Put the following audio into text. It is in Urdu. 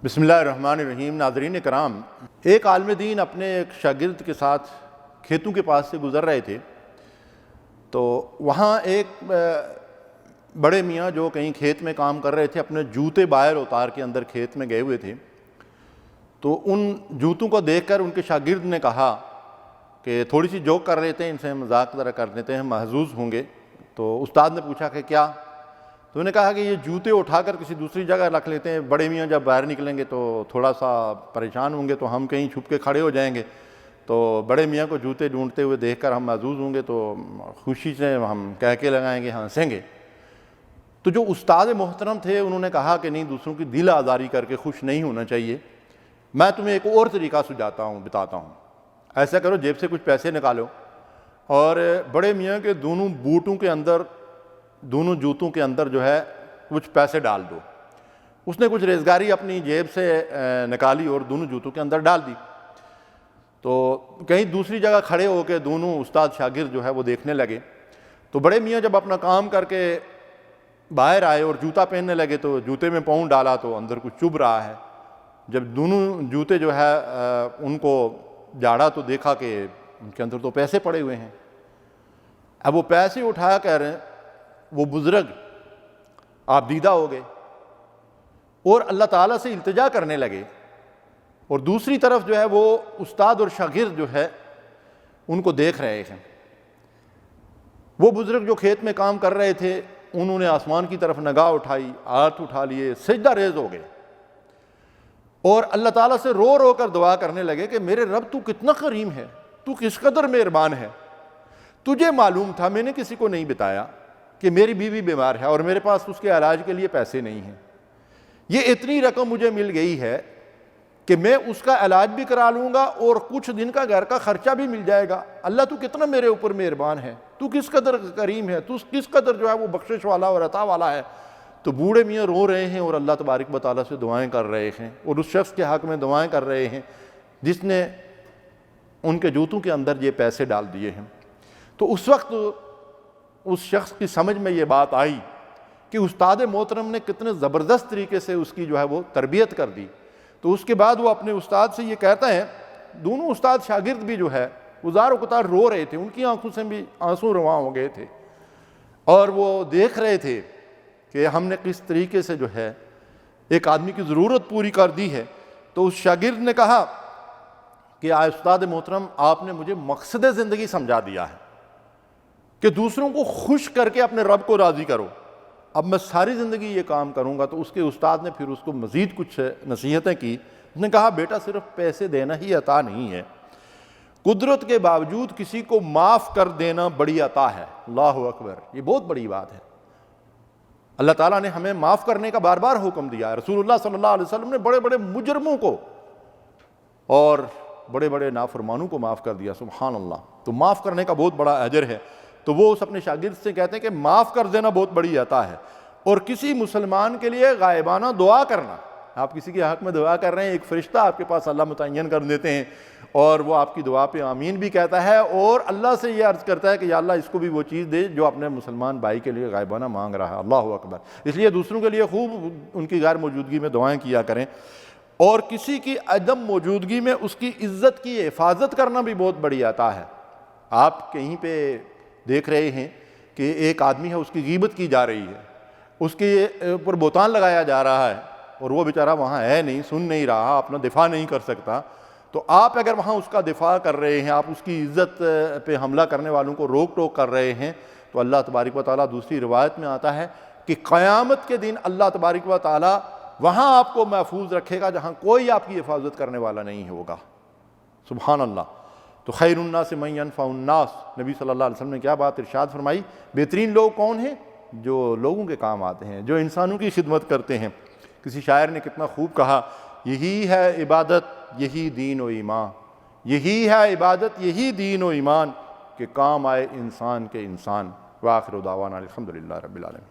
بسم اللہ الرحمن الرحیم۔ ناظرین کرام، ایک عالم دین اپنے ایک شاگرد کے ساتھ کھیتوں کے پاس سے گزر رہے تھے، تو وہاں ایک بڑے میاں جو کہیں کھیت میں کام کر رہے تھے اپنے جوتے باہر اتار کے اندر کھیت میں گئے ہوئے تھے، تو ان جوتوں کو دیکھ کر ان کے شاگرد نے کہا کہ تھوڑی سی جوک کر لیتے ہیں، ان سے مذاق ذرا کر لیتے ہیں، محظوظ ہوں گے۔ تو استاد نے پوچھا کہ کیا؟ تو انہوں نے کہا کہ یہ جوتے اٹھا کر کسی دوسری جگہ رکھ لیتے ہیں، بڑے میاں جب باہر نکلیں گے تو تھوڑا سا پریشان ہوں گے، تو ہم کہیں چھپ کے کھڑے ہو جائیں گے، تو بڑے میاں کو جوتے ڈھونڈتے ہوئے دیکھ کر ہم محظوظ ہوں گے، تو خوشی سے ہم کہہ کے لگائیں گے، ہنسیں گے۔ تو جو استاد محترم تھے انہوں نے کہا کہ نہیں، دوسروں کی دل آزاری کر کے خوش نہیں ہونا چاہیے، میں تمہیں ایک اور طریقہ بتاتا ہوں۔ ایسا کرو، جیب سے کچھ پیسے نکالو اور بڑے میاں کے دونوں بوٹوں کے اندر، دونوں جوتوں کے اندر جو ہے کچھ پیسے ڈال دو۔ اس نے کچھ ریزگاری اپنی جیب سے نکالی اور دونوں جوتوں کے اندر ڈال دی۔ تو کہیں دوسری جگہ کھڑے ہو کے دونوں استاد شاگرد جو ہے وہ دیکھنے لگے۔ تو بڑے میاں جب اپنا کام کر کے باہر آئے اور جوتا پہننے لگے تو جوتے میں پاؤں ڈالا تو اندر کچھ چبھ رہا ہے۔ جب دونوں جوتے جو ہے ان کو جاڑا تو دیکھا کہ ان کے اندر تو پیسے پڑے ہوئے ہیں۔ اب وہ پیسے اٹھا کر وہ بزرگ آپ دیدہ ہو گئے اور اللہ تعالیٰ سے التجا کرنے لگے، اور دوسری طرف جو ہے وہ استاد اور شاگرد جو ہے ان کو دیکھ رہے ہیں۔ وہ بزرگ جو کھیت میں کام کر رہے تھے انہوں نے آسمان کی طرف نگاہ اٹھائی، ہاتھ اٹھا لیے، سجدہ ریز ہو گئے اور اللہ تعالیٰ سے رو رو کر دعا کرنے لگے کہ میرے رب تو کتنا کریم ہے، تو کس قدر مہربان ہے۔ تجھے معلوم تھا، میں نے کسی کو نہیں بتایا کہ میری بیوی بیمار ہے اور میرے پاس اس کے علاج کے لیے پیسے نہیں ہیں۔ یہ اتنی رقم مجھے مل گئی ہے کہ میں اس کا علاج بھی کرا لوں گا اور کچھ دن کا گھر کا خرچہ بھی مل جائے گا۔ اللہ تو کتنا میرے اوپر مہربان ہے، تو کس قدر کریم ہے، تو کس قدر جو ہے وہ بخشش والا اور عطا والا ہے۔ تو بوڑھے میاں رو رہے ہیں اور اللہ تبارک و تعالیٰ سے دعائیں کر رہے ہیں اور اس شخص کے حق میں دعائیں کر رہے ہیں جس نے ان کے جوتوں کے اندر یہ پیسے ڈال دیے ہیں۔ تو اس وقت اس شخص کی سمجھ میں یہ بات آئی کہ استاد محترم نے کتنے زبردست طریقے سے اس کی جو ہے وہ تربیت کر دی۔ تو اس کے بعد وہ اپنے استاد سے یہ کہتا ہے، دونوں استاد شاگرد بھی جو ہے وہ زار و قطار رو رہے تھے، ان کی آنکھوں سے بھی آنسو رواں ہو گئے تھے اور وہ دیکھ رہے تھے کہ ہم نے کس طریقے سے جو ہے ایک آدمی کی ضرورت پوری کر دی ہے۔ تو اس شاگرد نے کہا کہ استاد محترم، آپ نے مجھے مقصد زندگی سمجھا دیا ہے کہ دوسروں کو خوش کر کے اپنے رب کو راضی کرو، اب میں ساری زندگی یہ کام کروں گا۔ تو اس کے استاد نے پھر اس کو مزید کچھ نصیحتیں کی۔ اس نے کہا، بیٹا صرف پیسے دینا ہی عطا نہیں ہے، قدرت کے باوجود کسی کو معاف کر دینا بڑی عطا ہے۔ اللہ اکبر، یہ بہت بڑی بات ہے۔ اللہ تعالیٰ نے ہمیں معاف کرنے کا بار بار حکم دیا ہے۔ رسول اللہ صلی اللہ علیہ وسلم نے بڑے بڑے مجرموں کو اور بڑے بڑے نافرمانوں کو معاف کر دیا، سبحان اللہ۔ تو معاف کرنے کا بہت بڑا اجر ہے۔ تو وہ اس اپنے شاگرد سے کہتے ہیں کہ معاف کر دینا بہت بڑی عطا ہے، اور کسی مسلمان کے لیے غائبانہ دعا کرنا، آپ کسی کے حق میں دعا کر رہے ہیں، ایک فرشتہ آپ کے پاس اللہ متعین کر دیتے ہیں اور وہ آپ کی دعا پہ آمین بھی کہتا ہے اور اللہ سے یہ عرض کرتا ہے کہ یا اللہ اس کو بھی وہ چیز دے جو اپنے مسلمان بھائی کے لیے غائبانہ مانگ رہا ہے۔ اللہ اکبر۔ اس لیے دوسروں کے لیے خوب ان کی غیر موجودگی میں دعائیں کیا کریں، اور کسی کی عدم موجودگی میں اس کی عزت کی حفاظت کرنا بھی بہت بڑی عطا ہے۔ آپ کہیں پہ دیکھ رہے ہیں کہ ایک آدمی ہے، اس کی غیبت کی جا رہی ہے، اس کے اوپر بہتان لگایا جا رہا ہے اور وہ بیچارہ وہاں ہے نہیں، سن نہیں رہا، اپنا دفاع نہیں کر سکتا۔ تو آپ اگر وہاں اس کا دفاع کر رہے ہیں، آپ اس کی عزت پہ حملہ کرنے والوں کو روک ٹوک کر رہے ہیں، تو اللہ تبارک و تعالیٰ، دوسری روایت میں آتا ہے کہ قیامت کے دن اللہ تبارک و تعالیٰ وہاں آپ کو محفوظ رکھے گا جہاں کوئی آپ کی حفاظت کرنے والا نہیں ہوگا۔ سبحان اللہ۔ تو خیر الناس من ینفع الناس، نبی صلی اللہ علیہ وسلم نے کیا بات ارشاد فرمائی، بہترین لوگ کون ہیں؟ جو لوگوں کے کام آتے ہیں، جو انسانوں کی خدمت کرتے ہیں۔ کسی شاعر نے کتنا خوب کہا، یہی ہے عبادت، یہی دین و ایمان، یہی ہے عبادت، یہی دین و ایمان، کہ کام آئے انسان کے انسان۔ وآخر دعوانا الحمدللہ رب العالمین۔